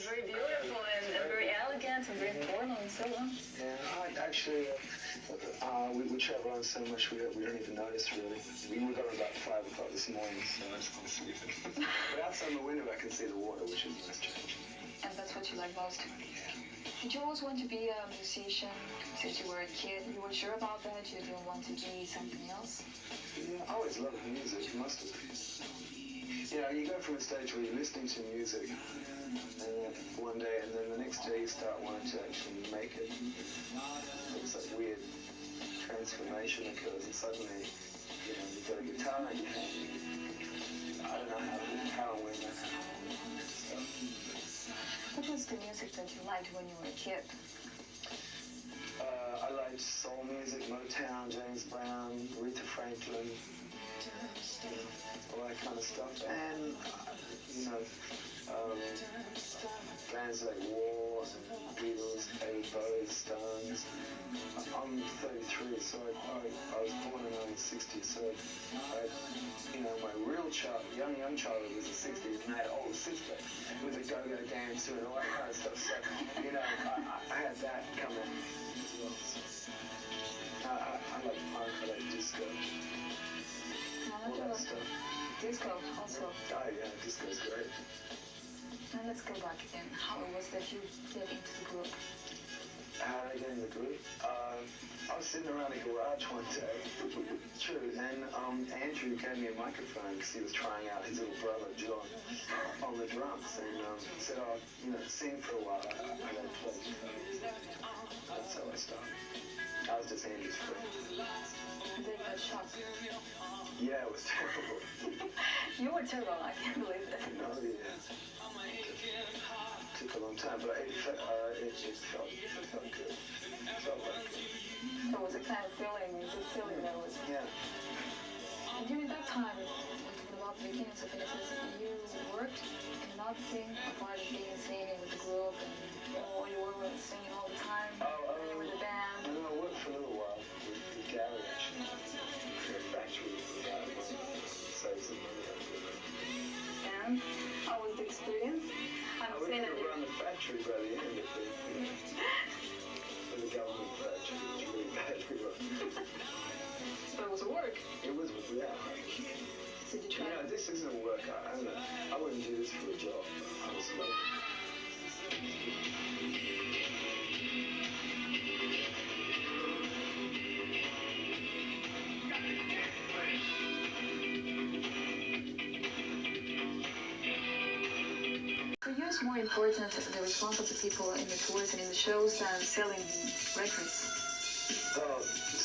Very beautiful and very elegant and very formal and so on. Yeah, actually, we travel on so much we don't even notice really. We got on about 5 o'clock this morning, so I just want to sleep. But outside my window I can see the water, which is a nice change. And that's what you like most? Did you always want to be a musician since you were a kid? You were sure about that? You didn't want to be something else? Yeah, I always loved music, must have. You know, you go from a stage where you're listening to music one day, and then the next day you start wanting to actually make it. It's like weird transformation occurs, and suddenly, you know, you've got a guitar in your hand. I don't know how and when that happened. What was the music that you liked when you were a kid? I liked soul music, Motown, James Brown, Aretha Franklin, all that kind of stuff. And, you know, bands like War, Beatles, David Bowie, Stones. I'm 33, so I was born in the 1960s, so you know, my real young childhood was the 60s, and I had old sister with a go-go dancer and all that kind of stuff, so, you know, I had that coming as well. So, I like punk, I like disco, all that stuff. Disco also. Oh yeah, disco's great. Now let's go back again. How it was that you get into the group? How did I get in the group? I was sitting around a garage one day, true, and Andrew gave me a microphone because he was trying out his little brother John on the drums, and said, "Oh, you know, sing for a while. I gotta play." That's how I started. I was just Andrew's friend. And then you got shocked. Yeah, it was terrible. You were terrible. I can't believe it. No, yeah. Took a long time, but it felt good. It felt like good. It was a kind of feeling, a good feeling that was. Yeah. And during that time, about the beginnings of INXS, you worked in another thing, apart from being singing with the group, and you were singing all the time, with the band. I worked for a little while with Gary, actually, in a factory for about a month. Saved some money out of it. And how was the experience? I was going to run the factory by the end of it. The government factory was really badly run. But it was work. It was, yeah. Did you try? You know, this isn't work. I don't know. I wouldn't do this for a job. I was like... For you, it's more important the response of the people in the tours and in the shows than selling records.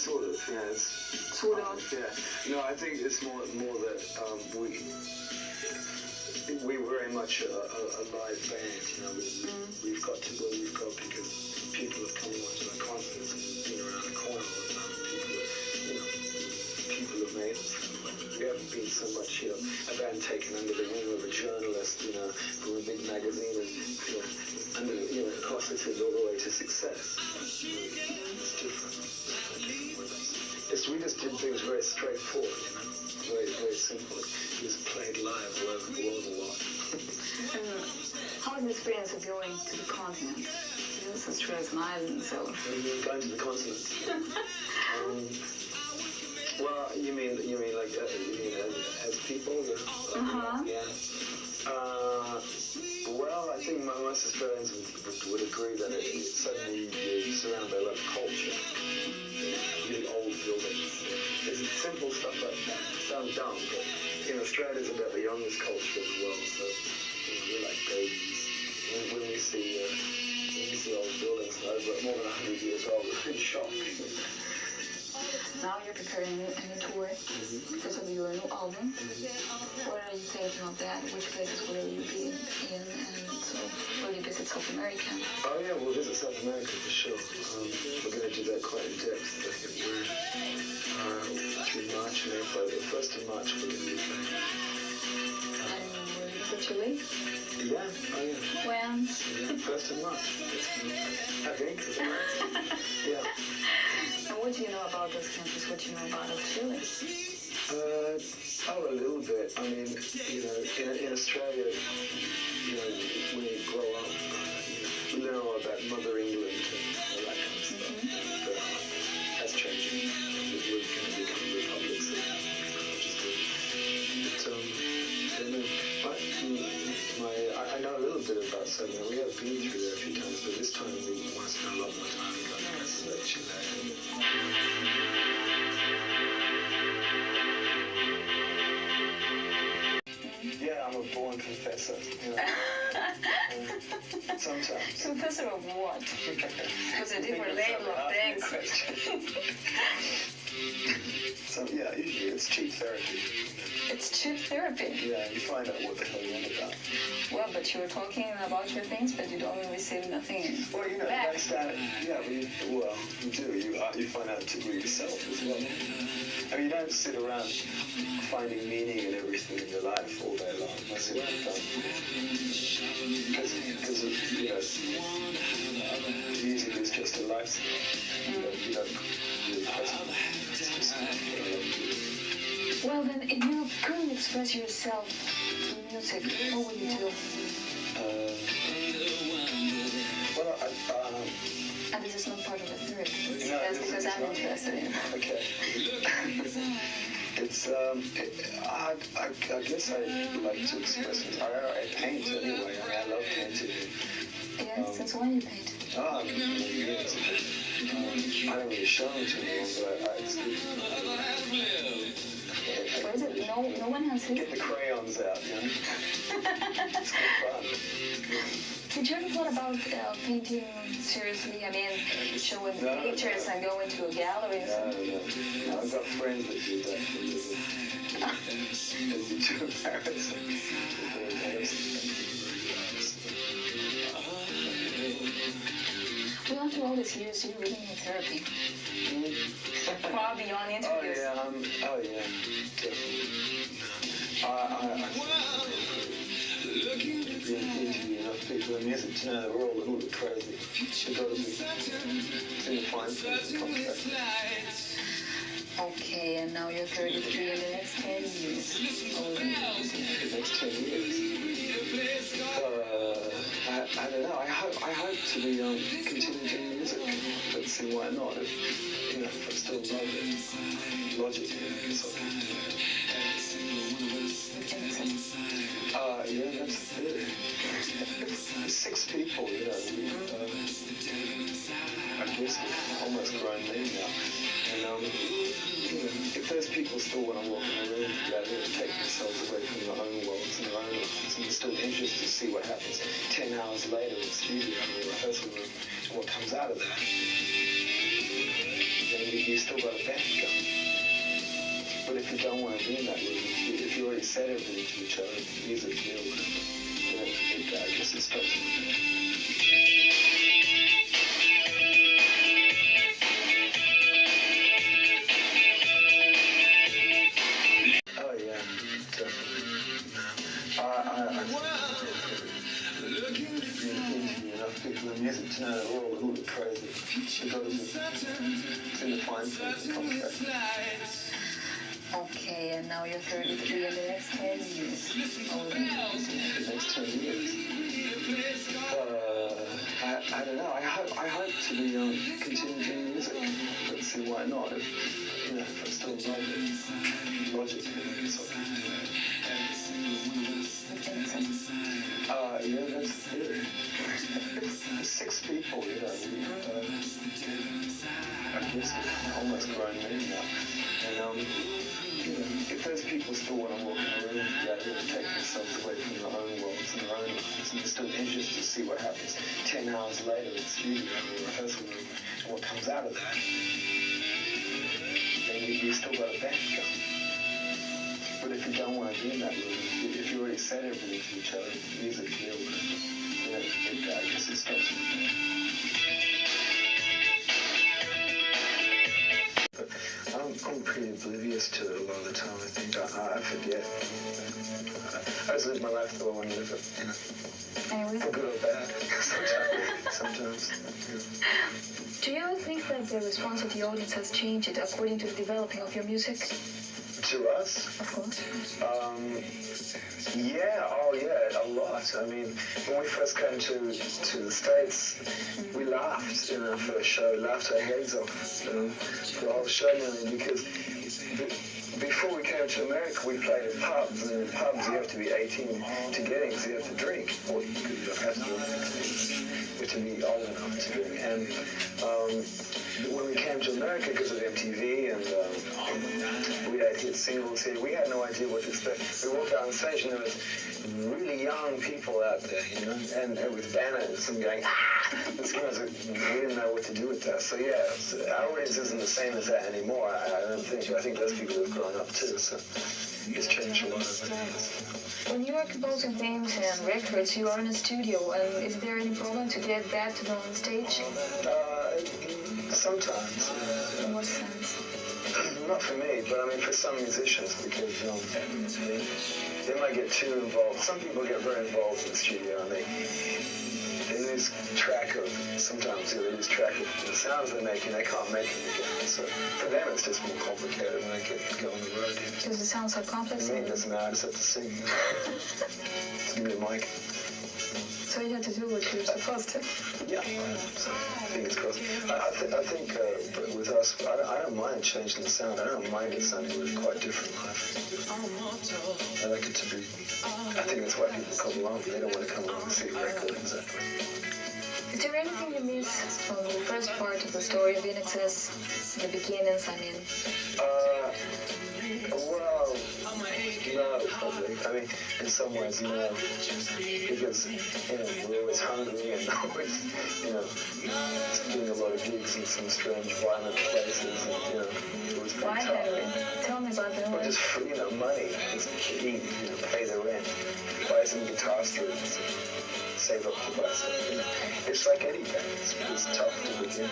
Sort of, yeah. Sort of? Yeah. No, I think it's more that we're very much a live band, you know. We've got to go, because people have come along to our concerts and been around the corner all the time. People have made us. We haven't been so much, you know, a band taken under the wing of a journalist, you know, from a big magazine and, closeted all the way to success. It's different. We just did things very straightforward, you know, very, very simple. We just played live all over the world a lot. How was the experience of going to the continent? This is Australia's an island, so... Going to the continent? Well, you mean like as people? Yeah. Well, I think most Australians would agree that suddenly you're surrounded by a lot of culture. Really old buildings. It's simple stuff like that. Sounds dumb, but in Australia it's about the youngest culture as well. So we're like babies. When we see old buildings over more than 100 years old, we're in shock. Now you're preparing a new tour because of your new album. What are you thinking of that? Which places will you be in? And so, will you visit South America? Oh yeah, we'll visit South America for sure. We're going to do that quite in depth. I think we're between March and April. The 1st of March we're going to be playing. And will you visit Chile? Yeah, oh yeah. When? 1st of March. I think. Yeah. And what do you know about those countries? What do you know about Chile? A little bit. I mean, you know, in Australia, you know, when you grow up, more about Mother England and all that kind of stuff. But that's changing. We're going to become republics, which is good. But I know a little bit about Southern. We have been through there a few times, but this time we want to spend a lot more time going to Chile. Yeah, I'm a born professor. You know. Sometimes. Professor of what? It's a different label of things. So yeah, usually it's cheap therapy. It's cheap therapy. Yeah, you find out what the hell you're on about. Well, but you're talking about your things, but you don't receive nothing. Well, you know, back. that's that. Yeah, you do. You find out to be yourself as well. I mean, you don't sit around finding meaning in everything in your life all day long. That's what I've done. Because you know, music is just a lifestyle. You don't really present. Well, then, if you couldn't express yourself through music, what would you do? And this is not part of the therapy. That's because I'm interested in. Okay. It's I guess I like to express it. I paint anyway. I love painting. Yeah, since when you paint? Many years. I don't really show them to anyone, but it's good. What is it? No one has his? Get the crayons out, you know? It's good fun. Did you ever thought about painting seriously? I mean, showing pictures and going to a gallery and stuff? No. I've got friends that do that for a living. They do too embarrassing. Well, after all these years, you're really in therapy. Far beyond interviews. Oh yeah, definitely. I've interviewed enough people in music to know that we're all a little bit crazy. We've got to be in the fine print. Okay, and now you're 33 in the next 10 years. The next 10 years? I don't know. I hope to be continue doing music. Let's see why not. If I still love it. Logically, I guess I can do it. Yeah, that's it. 6 people, you know. I guess we're almost grown men now. And if those people still want to walk in the room together and take themselves away from their own worlds and their own lives, and they're still interested to see what happens 10 hours later in the studio or rehearsal room and what comes out of that, then you still got a band going. But if you don't want to be in that room, if you already said everything to each other, music's real, then I guess it stops. People in music to know that we're all a little bit crazy. We've got to be in the fine print. Okay, and now you're 33 in the next 10 years. The next 10 years? I don't know. I hope to be continue doing music. Let's see why not. If I still love it. Logically, I guess I can do it. Yeah, that's it. 6 people, you know. I guess we're almost grown men now. And if those people still want to walk in the room together and take themselves away from their own worlds and their own lives, and they're still interested to see what happens 10 hours later in the studio or rehearsal room and what comes out of that, then you still got a band going. But if you don't want to be in that room, if you already said everything to each other, music's real, then I guess it stops. I'm pretty oblivious to it a lot of the time. I think I forget. I just live my life the way I want to live it, you know. Anyway. For good or bad. Sometimes. Do you think that the response of the audience has changed according to the developing of your music? To us? Of course. A lot. I mean, when we first came to the States, we laughed in our first show, laughed our heads off for the whole show nearly, because before we came to America, we played in pubs, and in pubs you have to be 18 to get in, because you have to drink. Or you don't have to drink. You have to be old enough to drink. And when we came to America, because of MTV, and we had hit singles here, we had no idea what to expect. We walked out on stage, and there was really young people out there, you know, and with banners and going, This was, we didn't know what to do with that. So yeah, our audience isn't the same as that anymore. I don't think. I think those people have grown up too. So it's changed a lot of it. When you are composing themes and records, you are in a studio, and is there any problem to get that to go on stage? Sometimes. In what sense? Not for me, but I mean for some musicians, because they might get too involved. Some people get very involved in the studio, and they lose track of, sometimes they lose track of the sounds they're making. They can't make them again. So for them it's just more complicated when they go on the road. Because it sounds so complex. For me, it doesn't matter, I just have to sing. Just give me a mic. So you have to do what you're supposed to. Yeah, so fingers crossed. I think with us, I don't mind changing the sound. I don't mind it sounding really quite different live. I like it to be. I think that's why people come along. They don't want to come along and see a record, exactly. Is there anything you miss from the first part of the story of INXS, the beginnings, I mean? Well, no, probably. I mean, in some ways, no. Because, we're always hungry and always, doing a lot of gigs in some strange, violent places. And, it was pretty Why, tough. Henry? Tell me about that. Well, just, money. Just eat, pay the rent. Buy some guitar strings. Save up to buy something. It's like any band. It's tough to begin.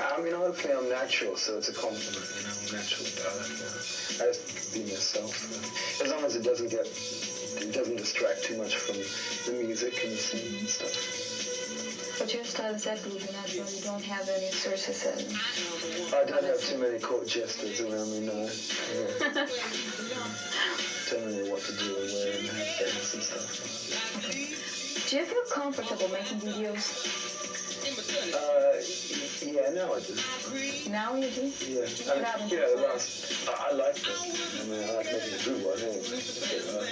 I mean, hopefully I'm natural, so it's a compliment, I'm natural about it, I just be myself. As long as it doesn't distract too much from the music and the singing and stuff. But your style is absolutely natural. You don't have any sources and... I don't have too many court jesters around me, no. Telling me what to do and where and have bands and stuff. Okay. Do you feel comfortable making videos? Yeah, now I do. Now you do? Yeah. I like them. I mean, I like making a good one anyway. But,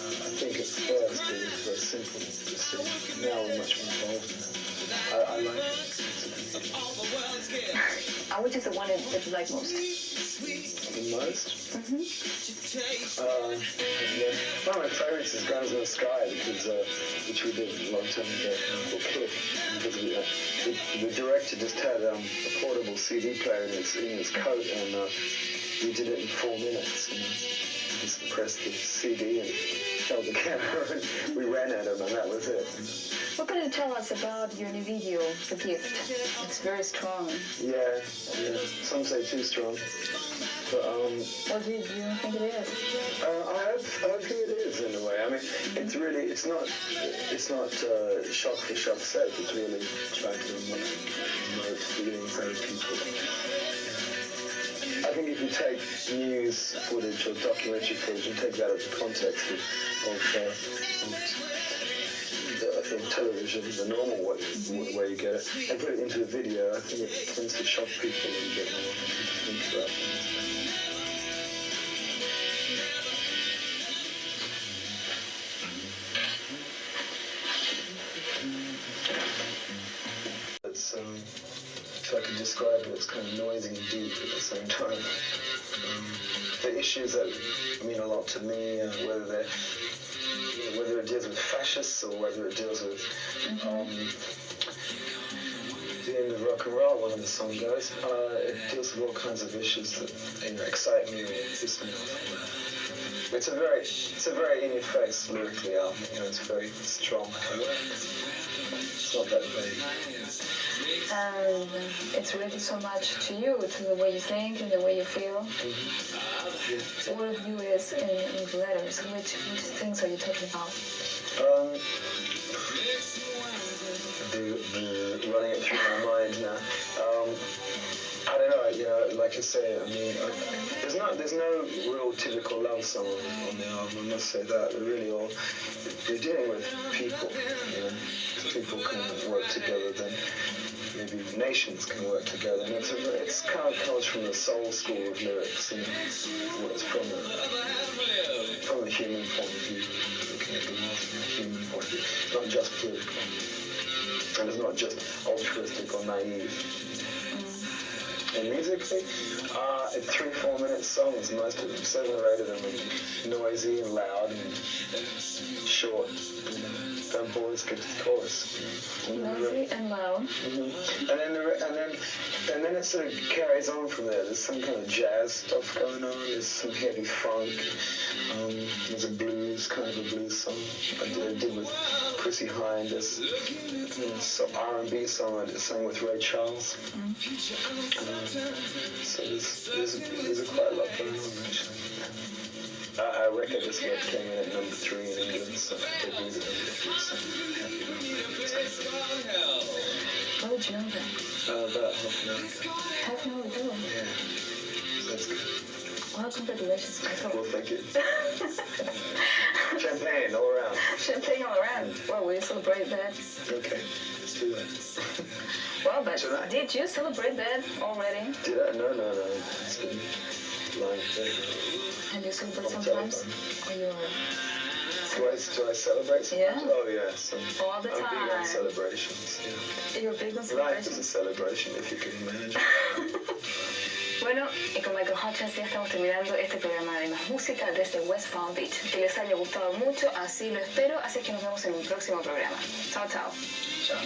I think at first it was very simple to sing. Now we're much more involved in it. I like it. Which is the one that you like most? The most? Mm-hmm. One of my favorites is Guns in the Sky, because, which we did a long time ago, called Kid. Because the director just had a portable CD player in his coat, and we did it in 4 minutes. Just pressed the CD and held the camera, and we ran at him, and that was it. What can you tell us about your new video, The Gift? It's very strong. Yeah. Some say too strong. But, what do you think it is? I think it is in a way. I mean, it's not shock for shock's sake. It's really trying to emote feelings out of people. I think if you take news footage or documentary footage and take that out of the context of television, the normal way you get it, and put it into the video, I think it tends to shock people a little bit more to think about things. If I could describe it, it's kind of noisy and deep at the same time. The issues that mean a lot to me, whether it deals with fascists or whether it deals with the end of rock and roll, one of the song goes, it deals with all kinds of issues that excite me or piss me off. It's a very in-your-face lyrically album. It's very strong. So not that vague. And it's related so much to you, to the way you think and the way you feel. Yeah. What of you is in the letters? Which things are you talking about? Running it through my mind now. I don't know, like I say, I mean, there's no real typical love song on the album, I must say that. They're dealing with people, If people can work together, then maybe nations can work together. And it's kind of comes from the soul school of lyrics, well, it's from a human point of view, looking at the world from a human point of view. It's not just political, and it's not just altruistic or naive. And musically, 3-4 minute songs, most of them, 7 or 8 of them are noisy and loud and short. Don't bore us, get to the chorus. Noisy and loud. Mm-hmm. And then it sort of carries on from there. There's some kind of jazz stuff going on. There's some heavy funk. There's a blues, kind of a blues song I did with Chrissy Hynde. There's R&B song I sang with Ray Charles. So there's quite a lot going on, actually. I reckon this one came in at number 3 in England, so debuted at number 3, so happy about that. How did you know that? About half an hour ago. Half an hour ago? Yeah, so that's good. Well, congratulations, Michael. Well, thank you. Champagne all around. Champagne all around. Well, will you celebrate that? Okay, let's do that. Well, but Tonight. did you celebrate that already? Did I? No. It's been lying there. And you celebrate On sometimes? telephone. Or you're... Do I celebrate sometimes? Yeah. Oh, yes. All the I'm big on time. celebrations, yeah. You're big on Life celebrations? is a celebration if you can manage it. Bueno, y con Michael Hutchence ya estamos terminando este programa de más música desde West Palm Beach. Que les haya gustado mucho, así lo espero, así es que nos vemos en un próximo programa. Chao, chao. Chao.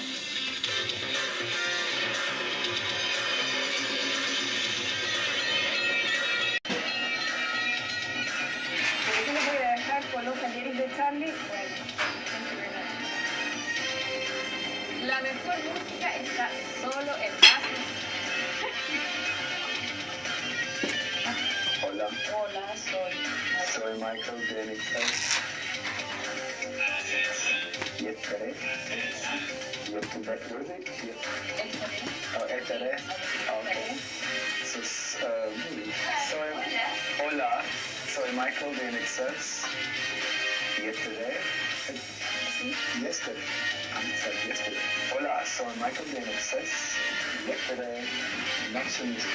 Por eso les voy a dejar con los talleres de Charlie. Bueno, la mejor música está solo en más. Hola. Hola, Soy Michael de INXS. Yesterday. Yesterday. What is it? Oh, yesterday. Okay. So, hola. Soy Michael de INXS. Yesterday. Yesterday. I said yesterday. Hola. Soy Michael de INXS. Yesterday. Not so music.